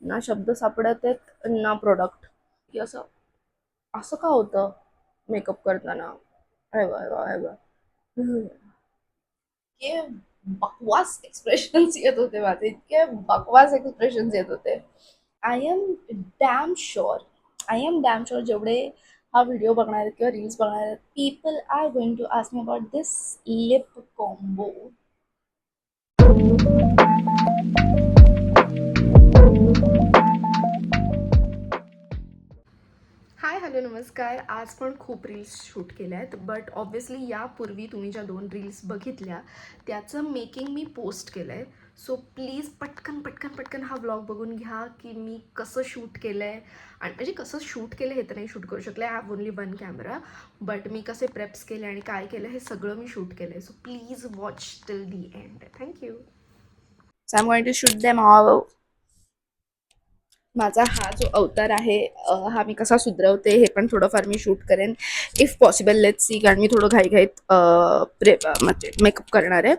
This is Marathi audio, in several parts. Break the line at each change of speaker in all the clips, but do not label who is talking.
ना शब्द सापडत आहेत ना प्रोडक्ट, की असं असं का होतं मेकअप करताना. हे बघ, हे बघ, हे बघ. इतके बकवास एक्सप्रेशन्स येत होते माझे, इतके बकवास एक्सप्रेशन्स येत होते. आय एम डॅम शुअर, जेवढे हा व्हिडिओ बघणार आहेत किंवा रील्स बघणार आहेत, people are going to ask me about this lip combo. Hi, hello, नमस्कार. आज पण खूप रील्स शूट केल्या आहेत, बट ऑब्व्हियसली यापूर्वी तुम्ही ज्या 2 रील्स बघितल्या त्याचं मेकिंग मी पोस्ट केलं आहे. सो प्लीज पटकन पटकन पटकन हा व्लॉग बघून घ्या की मी कसं शूट केलं आहे. आणि म्हणजे कसं शूट केलं हे तर नाही शूट करू शकले, I have only 1 camera, but मी कसे प्रेप्स केले आणि काय केलं हे सगळं मी शूट केलं आहे. So please watch till the end. Thank you. So I am going to shoot them all. माझा हा जो अवतार आहे, हा मी कसा सुधरवते हे पण थोडंफार मी शूट करेन इफ पॉसिबल. लेट्स सी, कारण मी थोडं घाईघाईत म्हणजे मेकअप करणार आहे.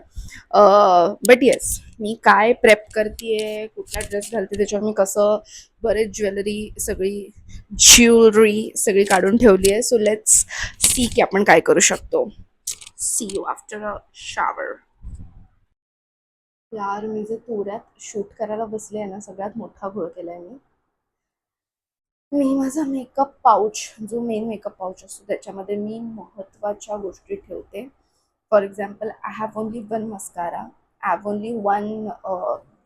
बट येस, मी काय प्रेप करते, कुठला ड्रेस घालते, त्याच्यावर मी कसं बरेच ज्वेलरी सगळी काढून ठेवली आहे. सो लेट्स सी की आपण काय करू शकतो. See you after a shower. यार, मी जे तोऱ्यात शूट करायला बसले आहे ना, सगळ्यात मोठा घोळ केलाय मी माझा मेकअप पाऊच, जो मेन मेकअप पाऊच असतो त्याच्यामध्ये मी महत्त्वाच्या गोष्टी ठेवते. For example, I have only 1 mascara, I have only 1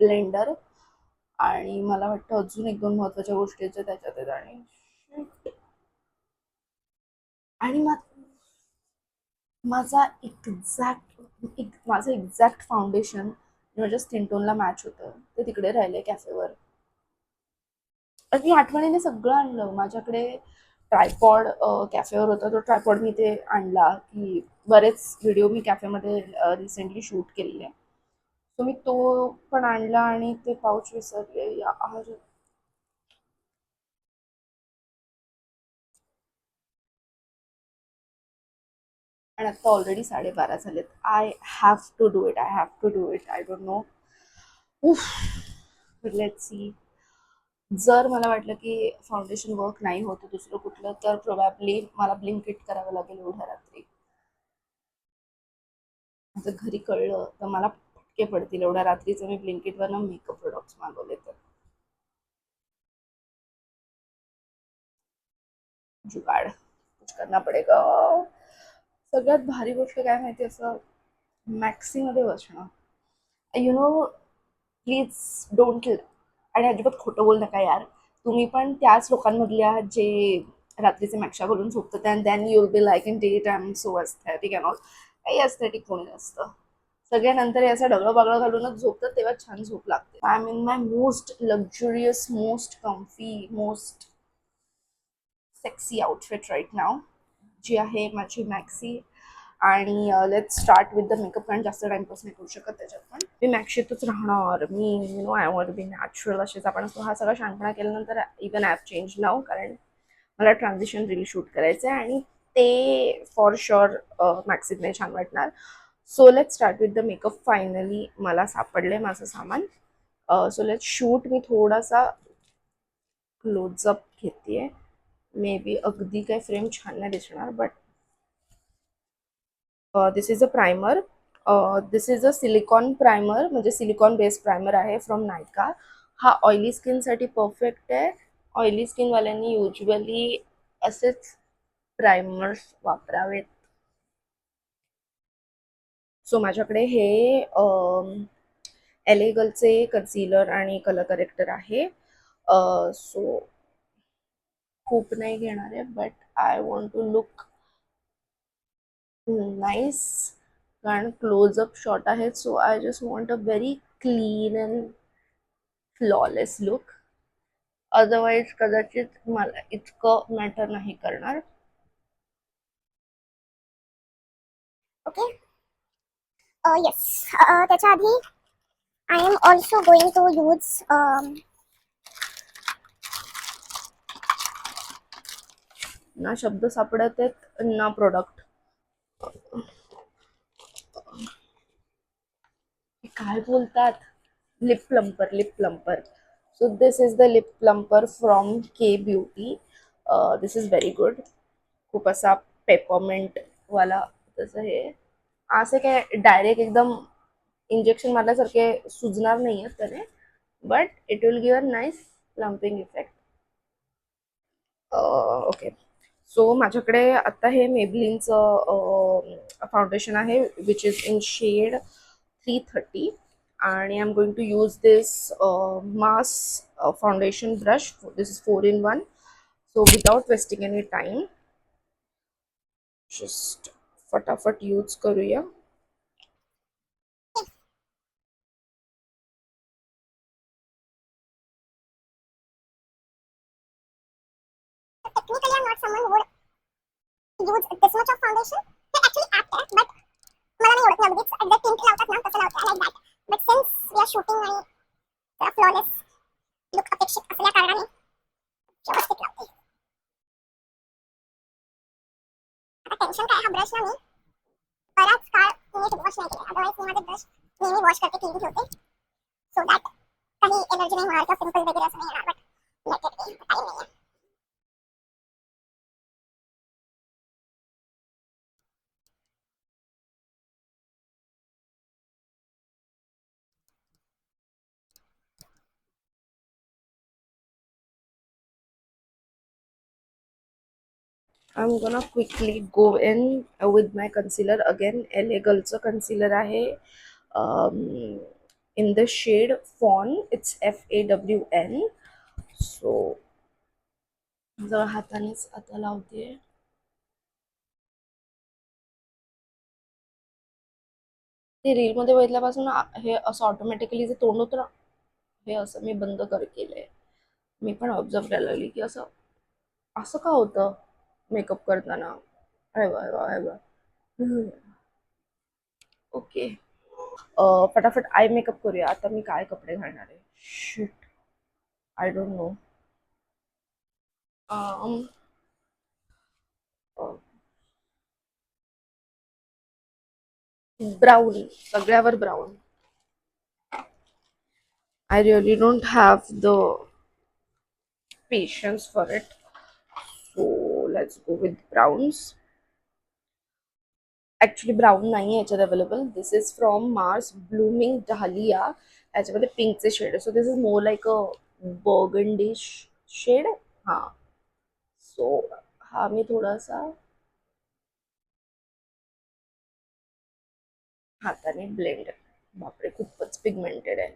blender, आणि मला वाटतं अजून 1-2 महत्त्वाच्या गोष्टी आहेत त्याच्यात आहेत. आणि माझा एक्झॅक्ट फाउंडेशन माझ्या स्किन टोनला मॅच होतं, ते तिकडे राहिले कॅफेवर. आणि आठवणीने सगळं आणलं माझ्याकडे. ट्रायपॉड कॅफेवर होता, तो ट्रायपॉड मी ते आणला, की बरेच व्हिडिओ मी कॅफेमध्ये रिसेंटली शूट केलेले. सो मी तो पण आणला आणि ते पाऊच विसरले यार. आणि आता ऑलरेडी 12:30 झालेत. I have to do it, I don't know. उफ. Let's see. जर मला वाटलं की फाउंडेशन वर्क नाही होतं दुसरं कुठलं, तर प्रोबॅबली मला ब्लिंकिट करावं लागेल एवढ्या रात्री. जर घरी कळलं तर मला फटके पडतील. एवढ्या रात्रीचं मी ब्लिंकिटवरनं मेकअप प्रोडक्ट्स मागवले तर जुगाड कुछ करना पडेगा. सगळ्यात भारी गोष्ट काय माहिती, असं मॅक्सीमध्ये बसणं. You know, please don't. आणि अजिबात खोटं बोल नका यार. तुम्ही पण त्याच लोकांमधले आहात जे रात्रीचे मॅक्शा करून झोपतात, and then you will be like in date I am so aesthetic and all. काही एस्थेटिक कोणी नसतं. सगळ्यानंतर असं डगळं बागळं घालूनच झोपतात, तेव्हा छान झोप लागते. I am in my most luxurious, most comfy, most sexy outfit right now, जी आहे माझी मॅक्सी. आणि let's start with the makeup, कारण जास्त टाइमपास नाही करू शकत त्याच्यात. पण मी मॅक्शीतच राहणार. मी you know I want be natural. असेच आपण हा सगळा शहाणपणा केल्यानंतर even I have change now, कारण मला ट्रान्झिशन रील शूट करायचं आहे आणि ते फॉर शुअर मॅक्सीत नाही छान वाटणार. So let's start with the makeup. Finally मला सापडले माझं सामान. So let's shoot. मी थोडासा क्लोजअप घेते. मे बी अगदी काही फ्रेम छान नाही दिसणार, but this is a primer. This is a silicon primer, म्हणजे सिलिकॉन बेस्ड प्रायमर आहे फ्रॉम नायका. हा ऑइली स्किनसाठी परफेक्ट आहे. ऑइली स्किनवाल्यांनी युजली असेच प्रायमर्स वापरावेत. सो माझ्याकडे हे एलेगलचे कन्सिलर आणि कलर करेक्टर आहे. सो खूप नाही घेणार आहे, but I want to look nice, कारण क्लोजअप शॉट आहेत. So I just want a very clean and flawless look. Otherwise कदाचित मला इतकं मॅटर नाही करणार.
ओके. येस. त्याच्या आधी I am also going to use
ना शब्द सापडत आहेत ना प्रोडक्ट. काय बोलतात, lip plumper. So this is the lip plumper from K beauty. This is very good. खूप असा पेपरमेंट वाला तसं हे असे काय डायरेक्ट एकदम इंजेक्शन मारल्यासारखे सुजणार नाही आहेत त्याने, but it will give a nice plumping effect. Okay, so माझ्याकडे आता हे मेबलिनचं फाउंडेशन आहे विच इज इन शेड 330 आणि I am going to use this mass foundation brush. This is 4 in 1. So without wasting any time just फटाफट यूज करूया.
Technically, I'm not someone who would use this much of foundation. They actually apt है, but मला नाही आवडत ना, उगीच एकदा tint लावतात ना तसं लावते. I like that. But since we are shooting आणि flawless look अपेक्षित असल्या कारणाने व्यवस्थित लावते. आता टेन्शन काय, हा ब्रश ना मी बराच काळ नीट वॉश नाही केला. अदरवाईज मी माझे ब्रश नेहमी वॉश करते, क्लीन ठेवते, सो दॅट काही एलर्जी नाही होणार किंवा पिंपल वगैरे असं नाही येणार. But let it be, time नाही आहे.
I'm gonna quickly go in with my concealer again. LA Girlचं concealer आहे in the shade Fawn. It's FAWN. So जर हातानेच आता लावते. ते रील मध्ये बघितल्यापासून हे असं ऑटोमॅटिकली जे तोंड होतं ना, हे असं मी बंद केलंय. मी पण ऑब्झर्व करायला लागली की असं असं का होतं मेकअप करताना. अरे वा वा अरे वा. ओके, फटाफट आय मेकअप करूया. आता मी काय कपडे घालणार आहे, shit, I don't know. Brown, सगळ्यावर brown. I really don't have the patience for it. So let's go with browns. Actually brown नाही याच्यात available. This is from Mars blooming dahlia. याच्यामध्ये पिंकचे shade. So this is more like a burgundy shade. हा, सो हा मी थोडासा हाताने ब्लेंड. बापरे, खूपच पिगमेंटेड आहे.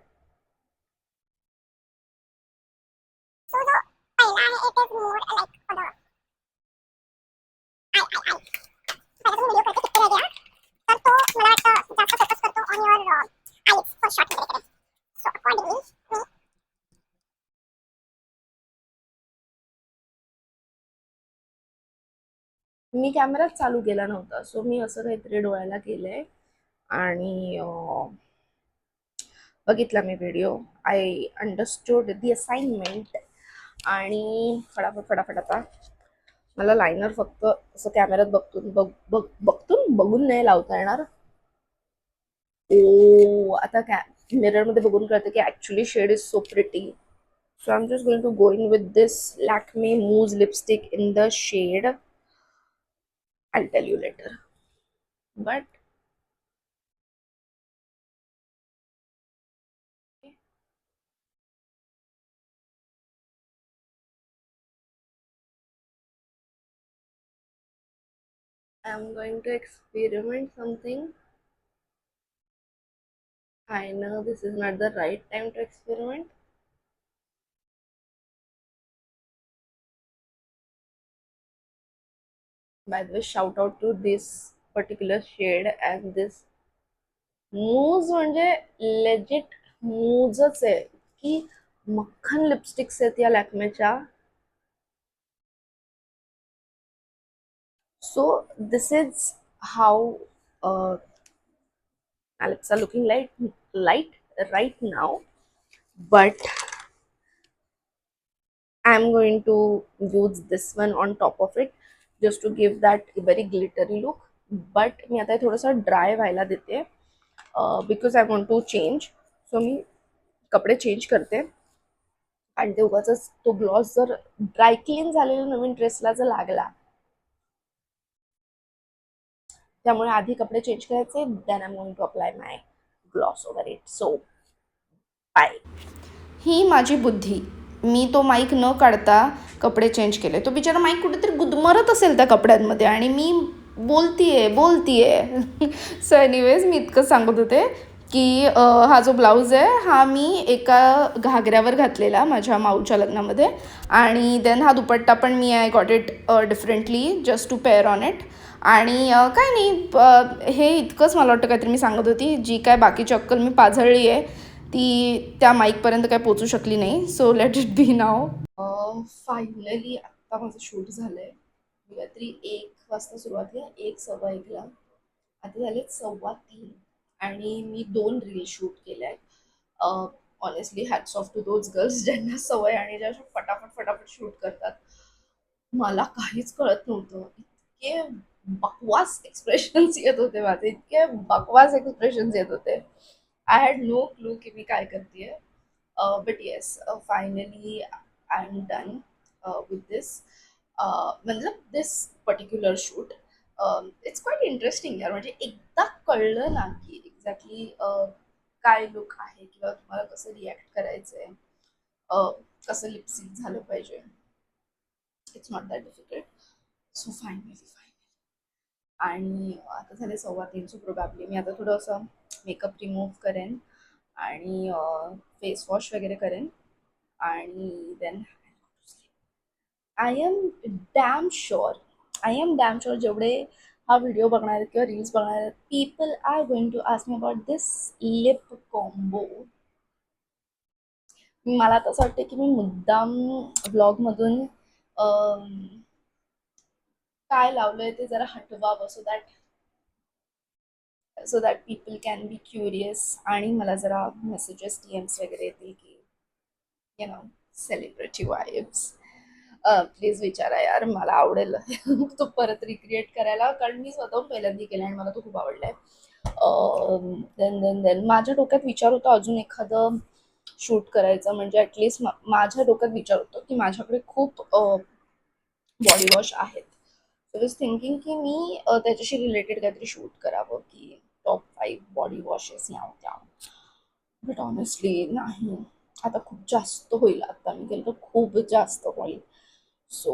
So the पहिला आहे, it is more like for the I पहिला तुम्ही व्हिडिओ करते किती रह गया, तर तो मला वाटतं जास्त फोकस करतो on your eyes for short वगैरे. सो अकॉर्डिंगली
मी कॅमेरा चालू केला नव्हता, सो मी असं काहीतरी डोळ्याला केलंय आणि बघितला मी video. I understood the assignment आणि फटाफट फटाफट आता मला लायनर फक्त असं कॅमेऱ्यात बघून नाही लावता येणार. ओ, आता मिरर मध्ये बघून कळतं की actually shade is so pretty. So I am just going to go in with this Lakme mousse lipstick in the shade. I'll tell you later. But I'm going to experiment something. I know this is not the right time to experiment. By the way, shout out to this particular shade and this mousse. म्हणजे लेजिट मूजच आहे की मक्खन लिपस्टिक्स आहेत या लॅक्मेच्या. So this is how my lips are looking light right now, but I'm going to use this one on top of it just to give that very glittery look. But मी आता थोडासा ड्राय व्हायला देते because I want to change. So मी कपडे चेंज करते आणि ते उगाचच तो ग्लॉस जर ड्राय क्लीन झालेला नवीन ड्रेसला जर लागला, त्यामुळे आधी कपडे चेंज करायचे, then I am going to apply my gloss over it. So bye. ही माझी बुद्धी. मी तो माईक न काढता कपडे चेंज केले. तो बिचारा माईक कुठेतरी गुदमरत असेल त्या कपड्यांमध्ये आणि मी बोलतीये. सो एनिवेज मी इतकं सांगत होते की हा जो ब्लाऊज आहे हा मी एका घागऱ्यावर घातलेला माझ्या माऊच्या लग्नामध्ये, आणि देन हा दुपट्टा पण मी I got it differently just to pair on it. आणि काय नाही, हे इतकंच मला वाटतं काहीतरी मी सांगत होती. जी काय बाकीची अक्कल मी पाझळली आहे ती त्या माईकपर्यंत काय पोचू शकली नाही. So let it be now. Finally आत्ता माझं शूट झालं आहे. मी रात्री 1 वाजता सुरुवात केली, 1 सव्वा 1ला. आता झाले 2:15 आणि मी 2 रील शूट केल्या आहेत. Honestly hats off to those girls ज्यांना सवय आणि ज्या फटाफट शूट करतात. मला काहीच कळत नव्हतं. इतके बकवास एक्सप्रेशन्स येत होते माझे, इतके बकवास एक्सप्रेशन्स येत होते. आय हॅड नो क्लू की मी काय करतेय. But yes, finally I am done with this, मतलब this particular shoot. It's quite interesting यार. म्हणजे एकदा कळलं ना की एक्झॅक्टली काय लुक आहे किंवा तुम्हाला कसं रिॲक्ट करायचंय, कसं लिपसिंग झालं पाहिजे, it's not that difficult. So finally आणि आता झाले 2:15. सो प्रोबॅबली मी आता थोडंसं मेकअप रिमूव्ह करेन आणि फेस वॉश वगैरे करेन आणि then I am damn sure जेवढे हा व्हिडिओ बघणार आहेत किंवा रील्स बघणार आहेत, people are going to ask me about this lip combo. मला तसं वाटतं की मी मुद्दाम ब्लॉगमधून काय लावलंय ते जरा हटवावं, so that people can be curious आणि मला जरा मेसेजेस DMs वगैरे येतील की you know celebrity vibes. Please विचारा यार, मला आवडेल तो परत रिक्रिएट करायला, कारण मी स्वतःहून पहिल्यांदा केला आणि मला तो खूप आवडलाय. देन माझ्या डोक्यात विचार होता अजून एखादं शूट करायचं, म्हणजे ॲटलिस्ट माझ्या डोक्यात विचार होतो की माझ्याकडे खूप बॉडी वॉश आहेत. सो वॉज थिंकिंग की मी त्याच्याशी रिलेटेड काहीतरी शूट करावं की टॉप 5 बॉडी वॉशेस या त्या. बट ऑनेस्टली नाही, आता खूप जास्त होईल. आता मी केलं तर खूप जास्त होईल. So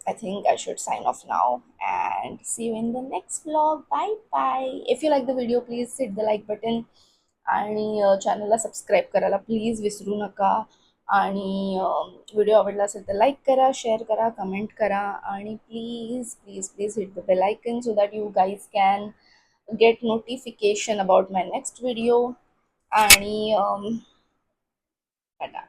I think I should sign off now and see you in the next vlog. Bye bye. If you like the video, please hit the like button आणि चॅनलला सबस्क्राईब करायला प्लीज विसरू नका. आणि व्हिडिओ आवडला असेल तर लाईक करा, शेअर करा, कमेंट करा आणि please hit the bell icon so that you guys can get notification about my next video. आणि टाटा.